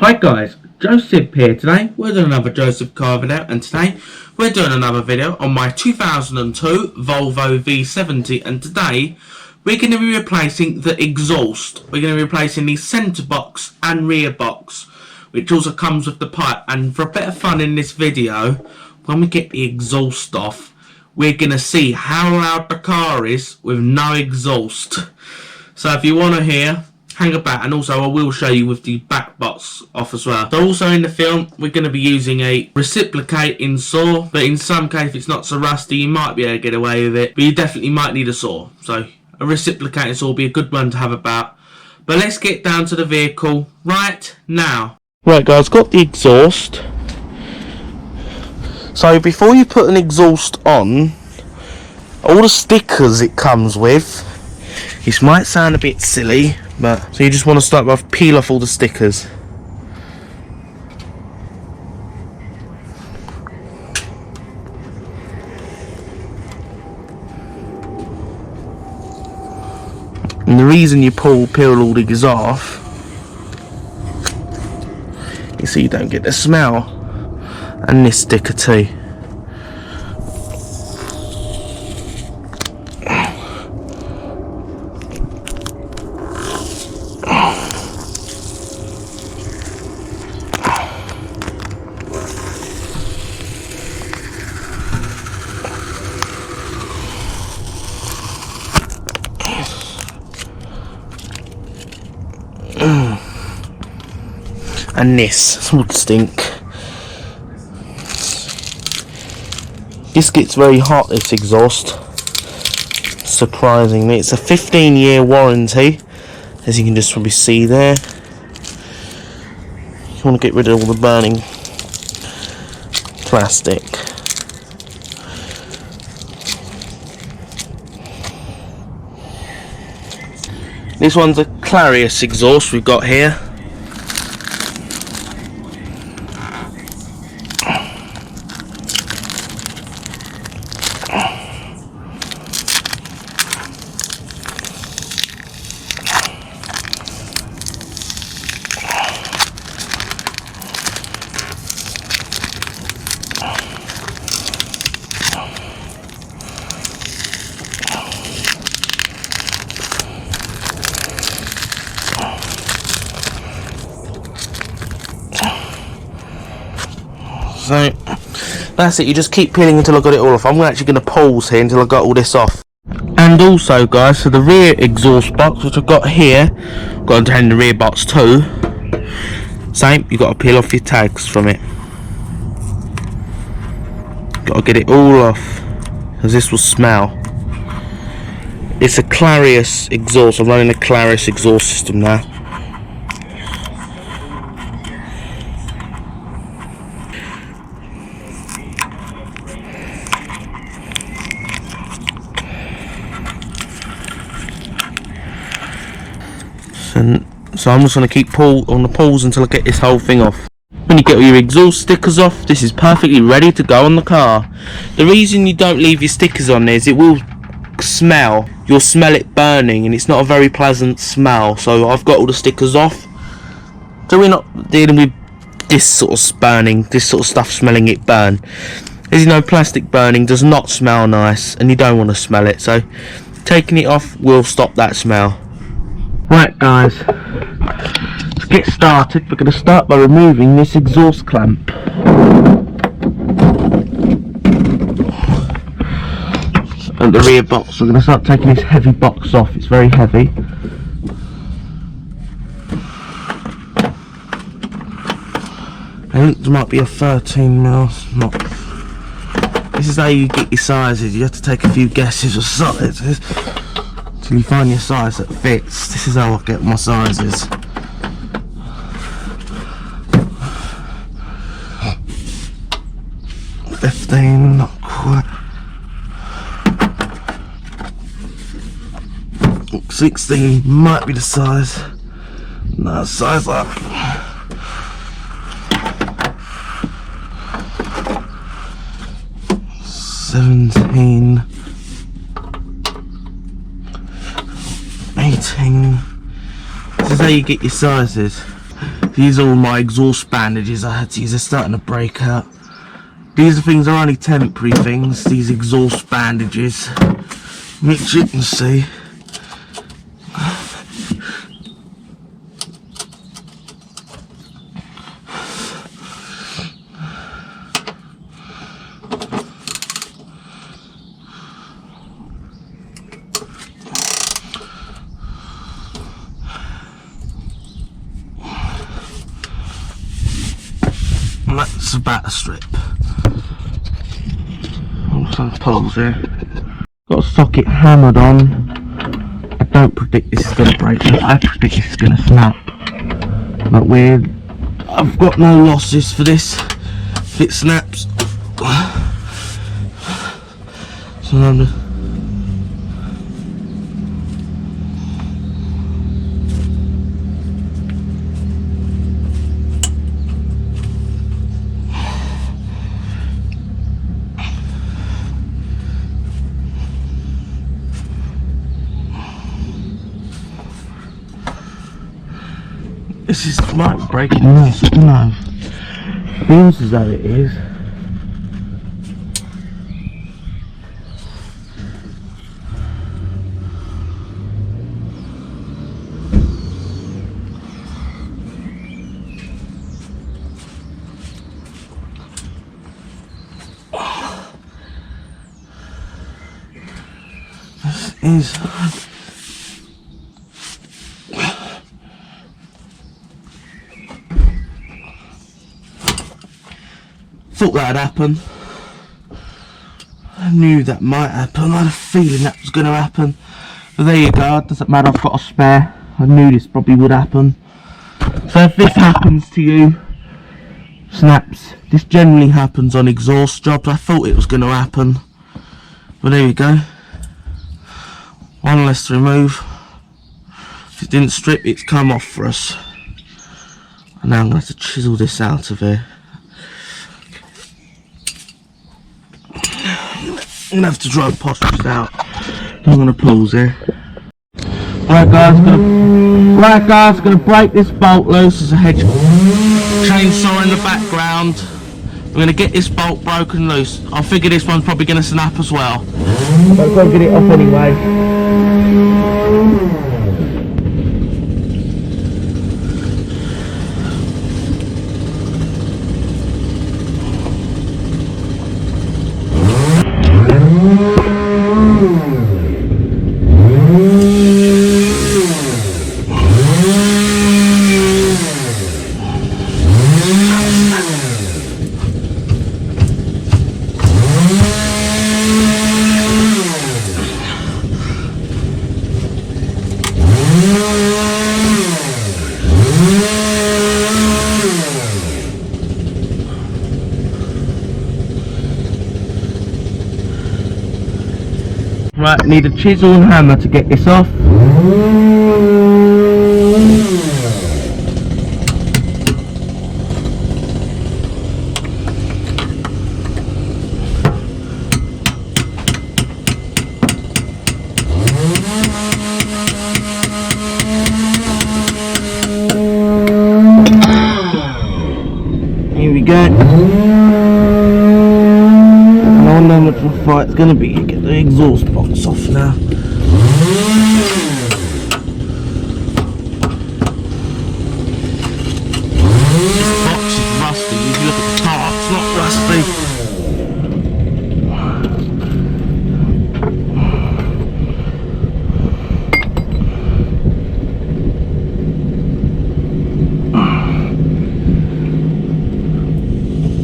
Hi guys, Joseph here. Today we're doing another Joseph car video, and today we're doing another video on my 2002 Volvo V70, and today we're going to be replacing the exhaust. We're going to be replacing the centre box and rear box, which also comes with the pipe. And for a bit of fun in this video, when we get the exhaust off, we're going to see how loud the car is with no exhaust. So if you want to hear, hang about, and also I will show you with the back box off as well. So also in the film we're going to be using a reciprocating saw, but in some case if it's not so rusty you might be able to get away with it, but you definitely might need a saw. So a reciprocating saw will be a good one to have about. But let's get down to the vehicle right now. Right guys, got the exhaust. So before you put an exhaust on, all the stickers it comes with, this might sound a bit silly, but so you just want to start by peel off all the stickers. And the reason you peel all these off is so you don't get the smell. And this sticker too. And this would stink. This gets very hot, this exhaust, surprisingly. It's a 15-year warranty, as you can just probably see there. You want to get rid of all the burning plastic. This one's a Clarius exhaust we've got here. So that's it, you just keep peeling until I got it all off. I'm actually going to pause here until I got all this off. And also guys, for the rear exhaust box, which I've got here, got to turn the rear box too. Same, you've got to peel off your tags from it. Got to get it all off, because this will smell. It's a Clarius exhaust. I'm running a Clarius exhaust system now. And so I'm just going to keep on the pause until I get this whole thing off. When you get all your exhaust stickers off, this is perfectly ready to go on the car. The reason you don't leave your stickers on is it will smell. You'll smell it burning, and it's not a very pleasant smell. So I've got all the stickers off, so we're not dealing with this sort of burning, this sort of stuff smelling it burn. As you know, plastic burning does not smell nice, and you don't want to smell it. So taking it off will stop that smell. Right guys, to get started, we're going to start by removing this exhaust clamp. At the rear box, we're going to start taking this heavy box off. It's very heavy. I think there might be a 13mm. Not. This is how you get your sizes. You have to take a few guesses of sizes till you find your size that fits. This is how I get my sizes. $15, not quite. $16 might be the size. No, size up. $17. 18. This is how you get your sizes. These are all my exhaust bandages I had to use. They're starting to break out. These things are only temporary things, these exhaust bandages, which you can see. And that's about a strip. Some poles there. Got a socket hammered on. I don't predict this is going to break. I predict this is going to snap. But weird. I've got no losses for this. If it snaps, so I'm just. This is like breaking loose, I don't know. Feels as though it is. This is. Thought that'd happen. I knew that might happen. I had a feeling that was going to happen. But there you go. It doesn't matter. I've got a spare. I knew this probably would happen. So if this happens to you, snaps. This generally happens on exhaust jobs. I thought it was going to happen. But there you go. One less to remove. If it didn't strip, it's come off for us. And now I'm going to have to chisel this out of here. I'm going to have to try and posh this out. I'm going to pause here. Right guys, going to break this bolt loose. There's a hedge chainsaw in the background. I'm going to get this bolt broken loose. I figure this one's probably going to snap as well. But I've got to get it off anyway. Right, need a chisel and hammer to get this off. Here we go. I wonder how much of a fight it's going to be to get the exhaust box off now. This box is rusty. If you look at the top, it's not rusty.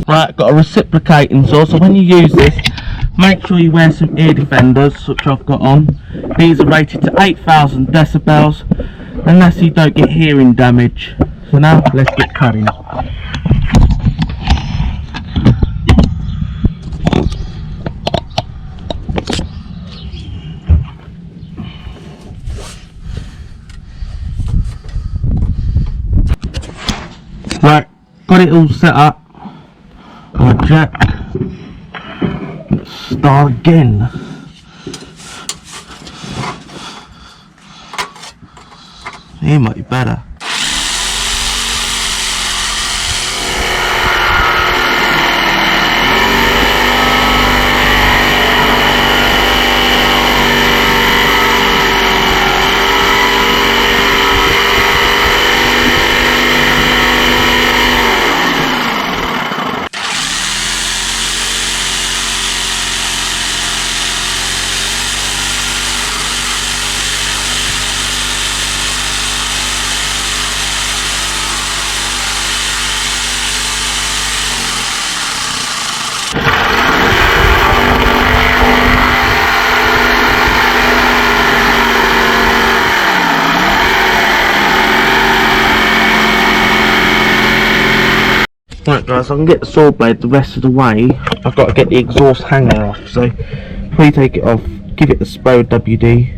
Right, got a reciprocating saw, so when you use this, make sure you wear some ear defenders, which I've got on. These are rated to 8,000 decibels, and that's so you don't get hearing damage. So now, let's get cutting. Right, got it all set up. Right, Jack. Let's start again. Here might be better. Right guys, I can get the saw blade the rest of the way. I've got to get the exhaust hanger off, so before you take it off, give it the spray with WD.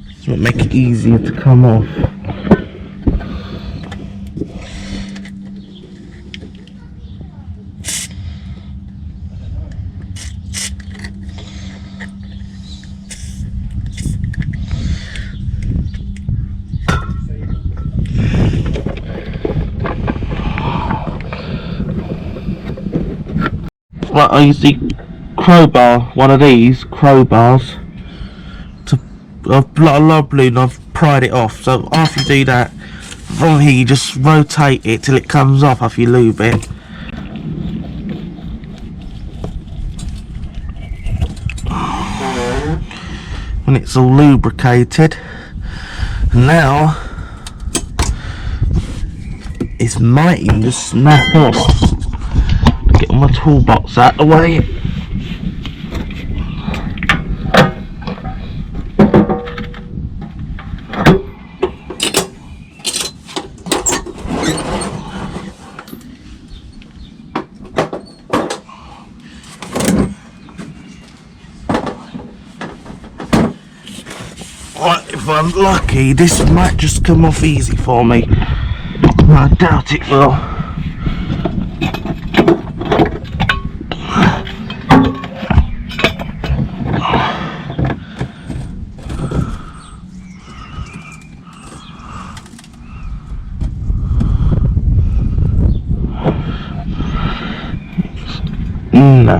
This will make it easier to come off. Right, I use the crowbar, one of these crowbars, to I've got a lob balloon, I've pried it off. So after you do that, from here you just rotate it till it comes off after you lube it. When it's all lubricated, and now it's mighty to snap off. Get my toolbox out of the way. Right, if I'm lucky, this might just come off easy for me. I doubt it will. No.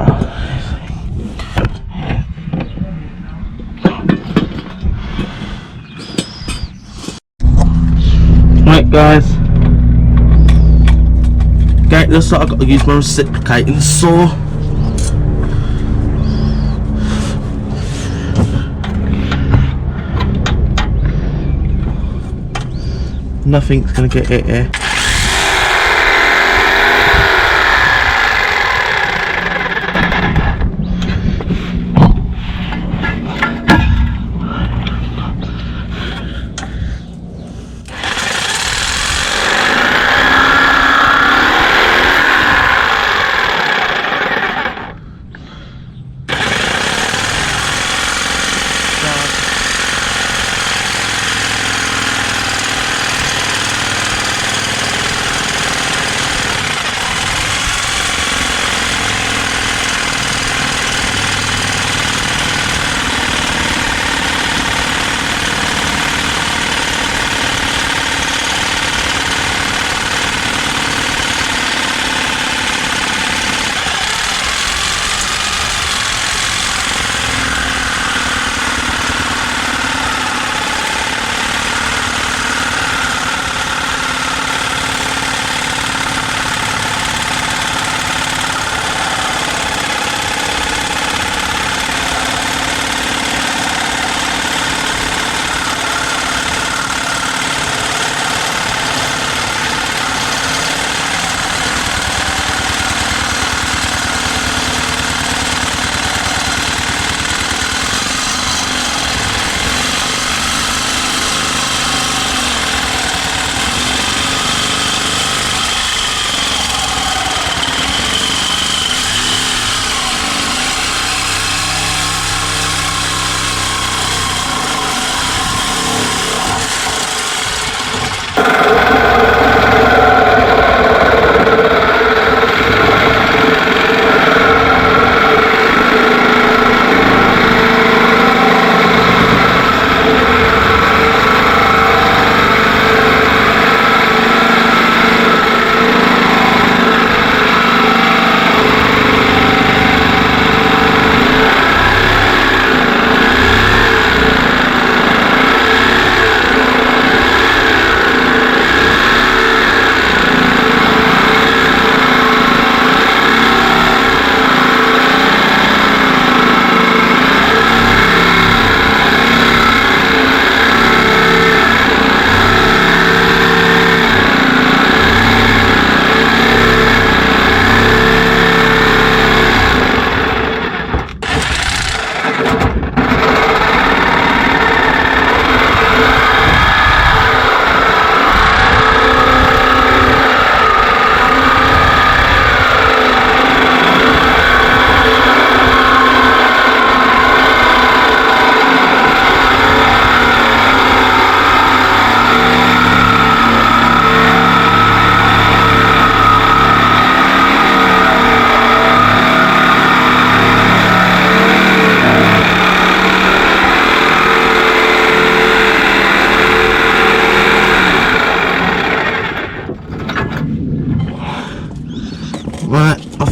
Right guys, okay, this I've got to use my reciprocating saw. Nothing's gonna get it here.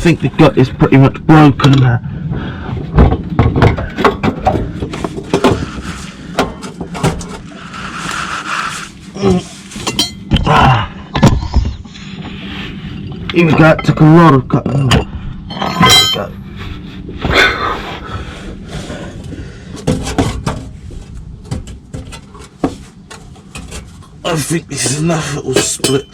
think the gut is pretty much broken there. Here we go, it took a lot of cutting. There we go. I think this is enough, it will split.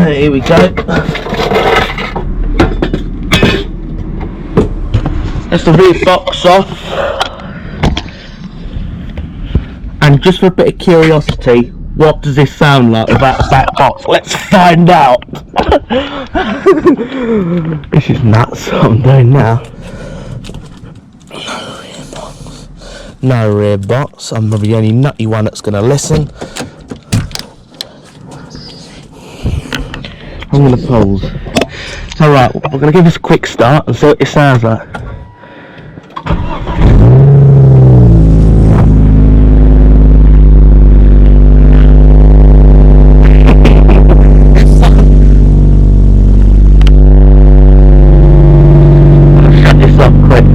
Here we go. That's the rear box off. And just for a bit of curiosity, what does this sound like without the back box? Let's find out. This is nuts what I'm doing now. No rear box. I'm probably the only nutty one that's going to listen. I'm going to pause. Alright, we're going to give this a quick start and see what it sounds like. Shut this up quick.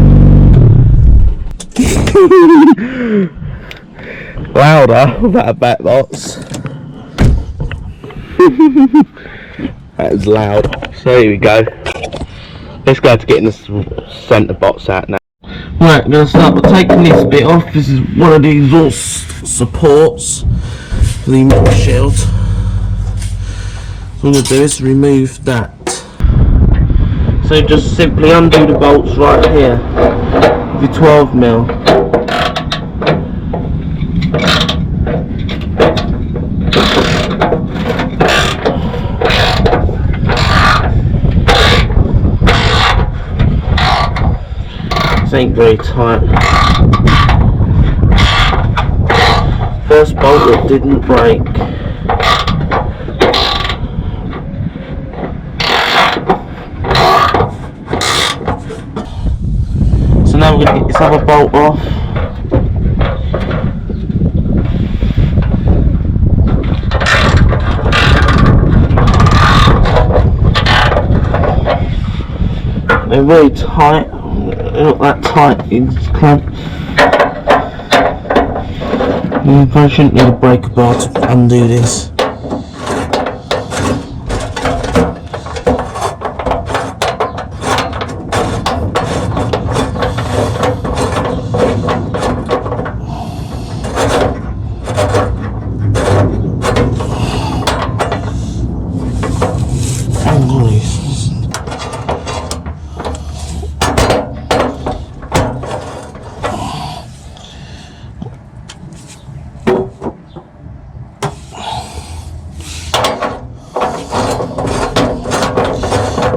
Louder without a back box. That was loud. So here we go. Let's go to getting the centre box out now. Right, I'm going to start by taking this bit off. This is one of the exhaust supports for the metal shield. So what I'm going to do is remove that. So just simply undo the bolts right here with your 12mm. This ain't very tight. First bolt that didn't break. So now we're going to get this other bolt off. They're very tight. They're not that tight, it's clamped. You probably shouldn't need a breaker bar to undo this.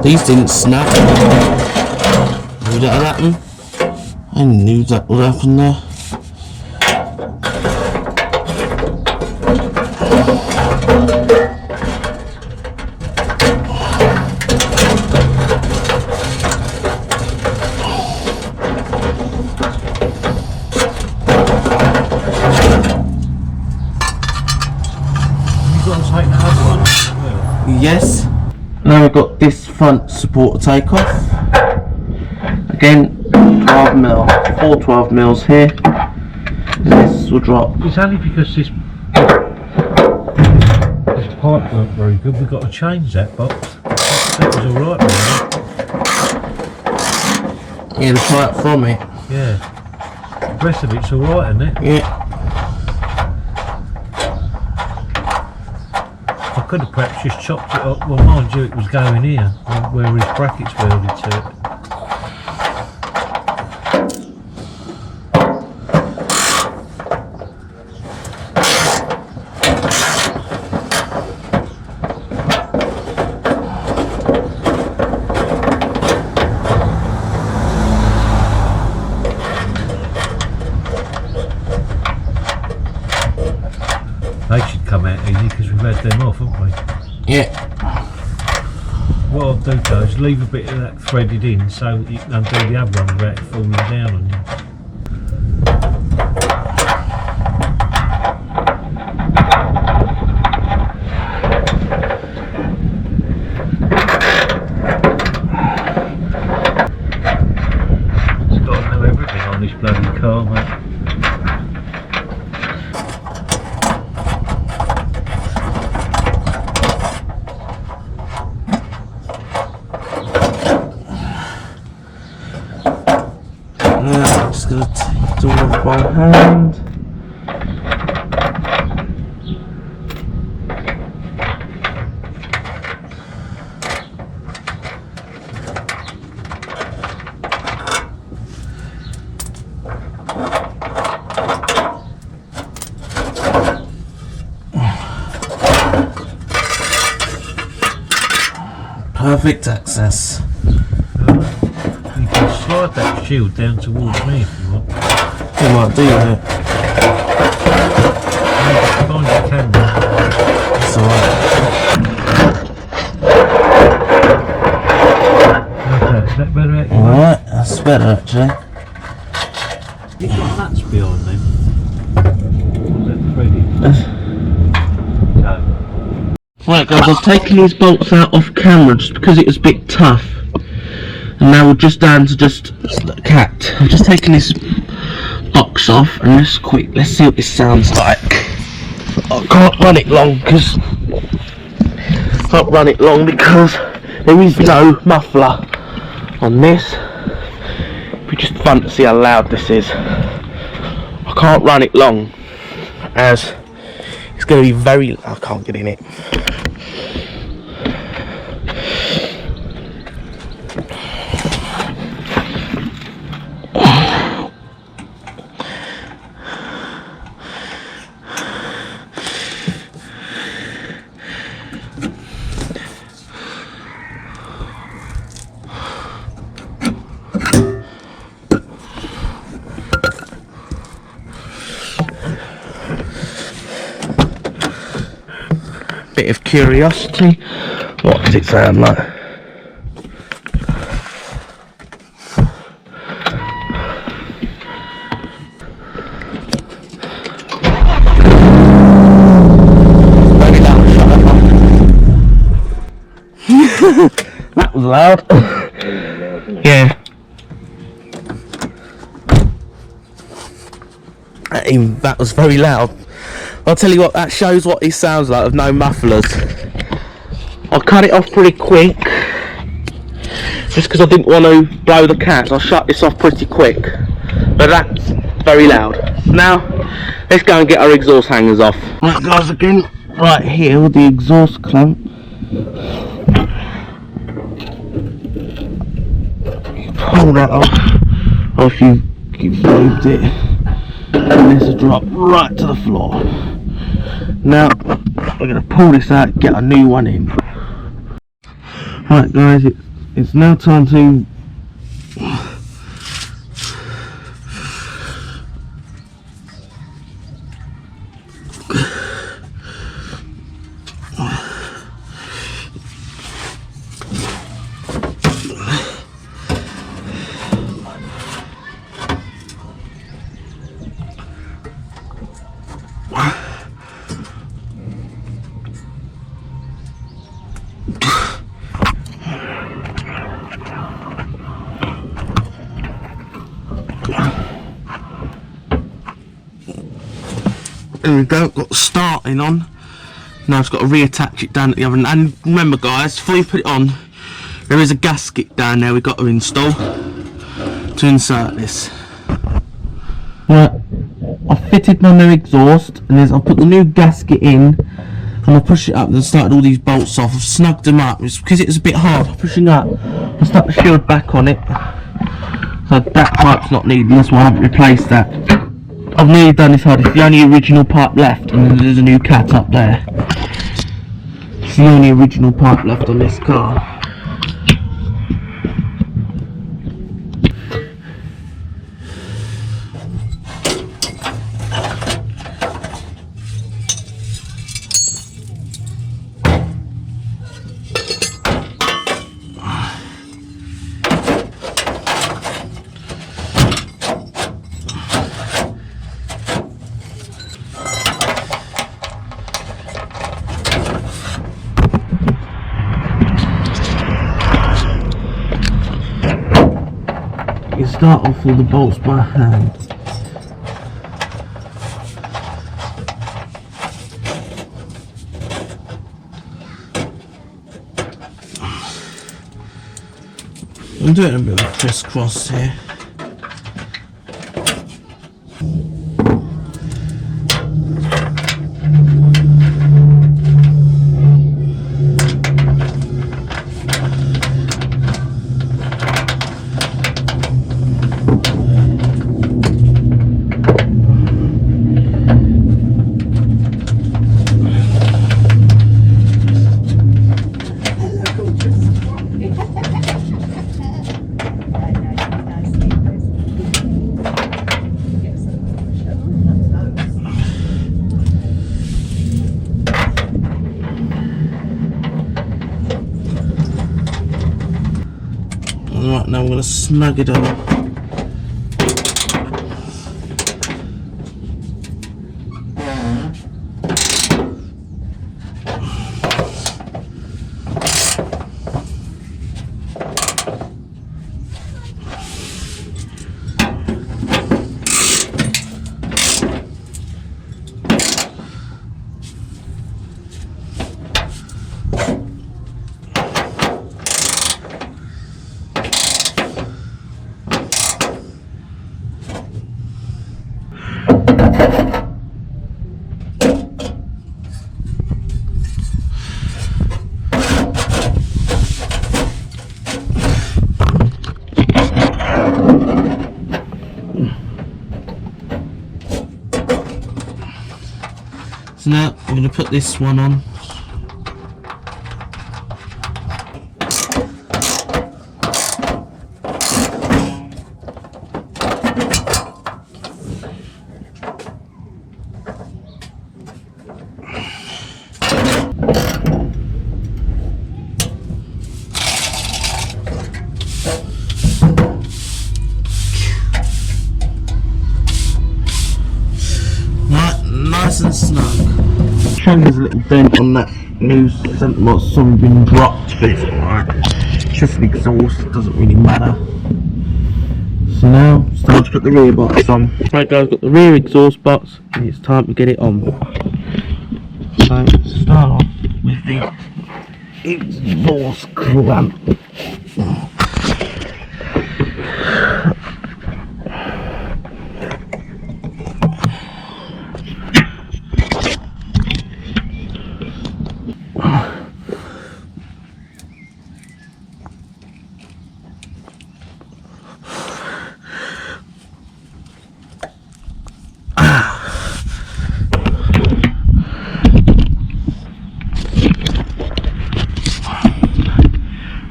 These didn't snap. Knew that would happen. I knew that would happen there. yes. Now we've got this front support to take off. Again, 12mm, 4 12mm here. And this will drop. It's only because this pipe weren't very good, we've got to change that box. That was alright really. Yeah, the pipe from it. Yeah. The rest of it's alright, isn't it? Yeah. I could have perhaps just chopped it up. Well, mind you, it was going here, where his brackets welded to it. They should come out easy because we've had them off, haven't we? Yeah. What I'll do though is leave a bit of that threaded in so that you can undo the other one without it falling down on you. It's got to know everything on this bloody car, mate. Now I'm just going to take it all off by hand. Perfect access. You can slide that shield down towards me if you want. You might do that. Find your camera. It's alright. Is that better actually? Alright, that's better actually. You've got nuts behind them. What's that threaded? No. Right guys, I've taken these bolts out off camera just because it was a bit tough. And now we're just down to just cat. I've just taken this box off and let's see what this sounds like. I can't run it long because there is no muffler on this. It'd be just fun to see how loud this is. I can't run it long as it's going to be very. I can't get in it. Bit of curiosity, what does it sound like? That was loud. Yeah. That was very loud. I'll tell you what, that shows what it sounds like with no mufflers. I cut it off pretty quick just because I didn't want to blow the cat. I shut this off pretty quick, but that's very loud. Now let's go and get our exhaust hangers off. Right guys, again right here with the exhaust clamp. You pull that off after you've moved it, and this will drop right to the floor. Now we're going to pull this out, get a new one in. Right guys, it's now time to There we go, got the starting on. Now I've got to reattach it down at the other end. And remember guys, before you put it on, there is a gasket down there we've got to install to insert this. Right, I've fitted my new exhaust and I've put the new gasket in and I push it up and started all these bolts off. I've snugged them up. It's because it was a bit hard pushing up. I stuck the shield back on it. So that pipe's not needed, that's why I haven't replaced that. I've nearly done this hard. It's the only original pipe left and then there's a new cat up there. It's the only original pipe left on this car. You start off all the bolts by hand. I'm doing a bit of a crisscross here. Right, now I'm going to snug it up. So now I'm going to put this one on. Nice and snug. Showing there's a little dent on that new what's already been dropped, but it's alright. Just an exhaust, it doesn't really matter. So now it's time to put the rear box on. Right guys, got the rear exhaust box and it's time to get it on. So start off with the exhaust clamp.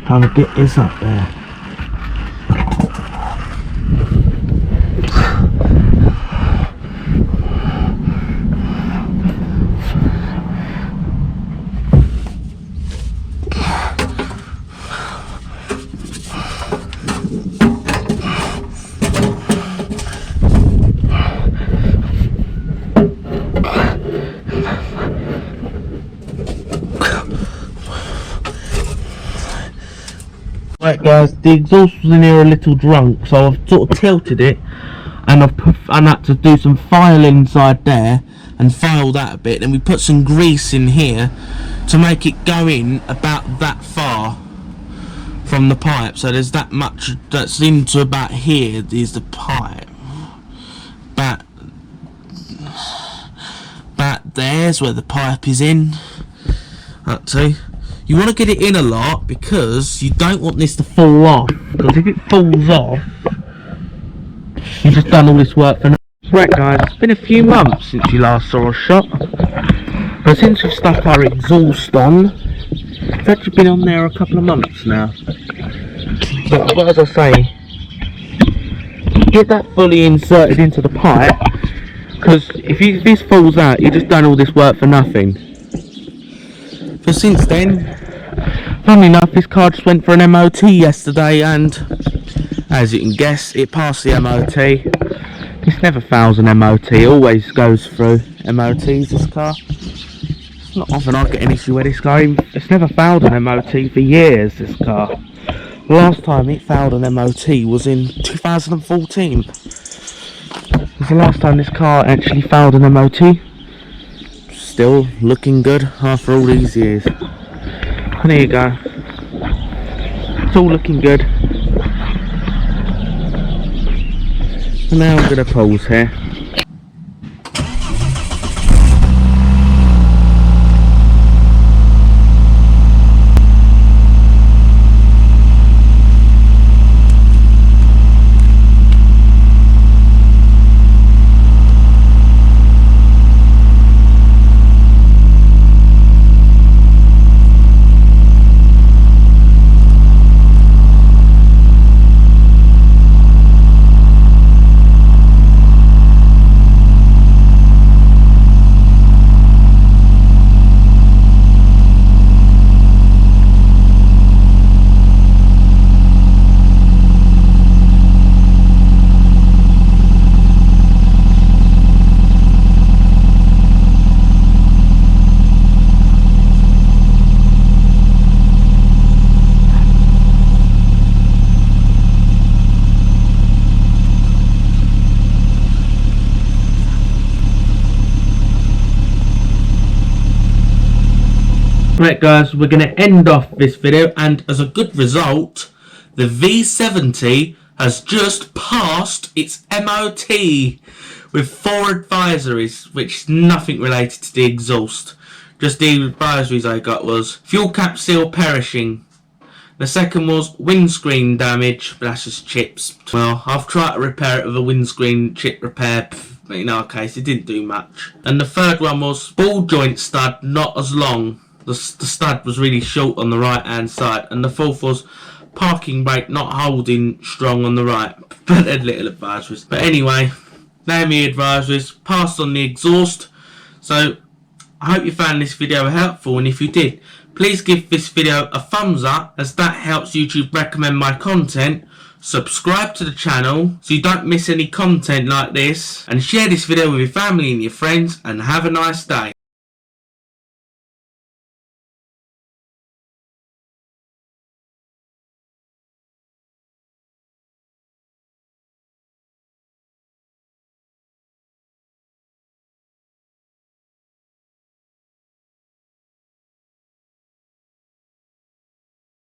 Time to get this up there. Right guys, the exhaust was in here a little drunk, so I've sort of tilted it and I've had to do some filing inside there and file that a bit. Then we put some grease in here to make it go in about that far from the pipe. So there's that much that's into about here is the pipe. But there's where the pipe is in. Up to. You want to get it in a lot because you don't want this to fall off. Because if it falls off, you've just done all this work for nothing. Right guys, it's been a few months since you last saw a shot. But since we've stuck our exhaust on, it's actually been on there a couple of months now. But as I say, get that fully inserted into the pipe, because if this falls out, you've just done all this work for nothing. But since then, funnily enough, this car just went for an MOT yesterday, and as you can guess, it passed the MOT. This never fails an MOT, it always goes through MOTs, this car. It's not often I get an issue with this car. It's never failed an MOT for years, this car. The last time it failed an MOT was in 2014. It was the last time this car actually failed an MOT. Still looking good after all these years. And there you go. It's all looking good. And now I'm going to pause here. Right guys, we're going to end off this video, and as a good result, the V70 has just passed its MOT with 4 advisories, which is nothing related to the exhaust. Just the advisories I got was fuel cap seal perishing. The second was windscreen damage, but that's just chips. Well, I've tried to repair it with a windscreen chip repair, but in our case it didn't do much. And the third one was ball joint stud not as long. The stud was really short on the right hand side. And the fourth was parking brake not holding strong on the right. But they're little advisories. But anyway, they're my advisories. Passed on the exhaust. So I hope you found this video helpful, and if you did, please give this video a thumbs up, as that helps YouTube recommend my content. Subscribe to the channel so you don't miss any content like this, and share this video with your family and your friends, and have a nice day.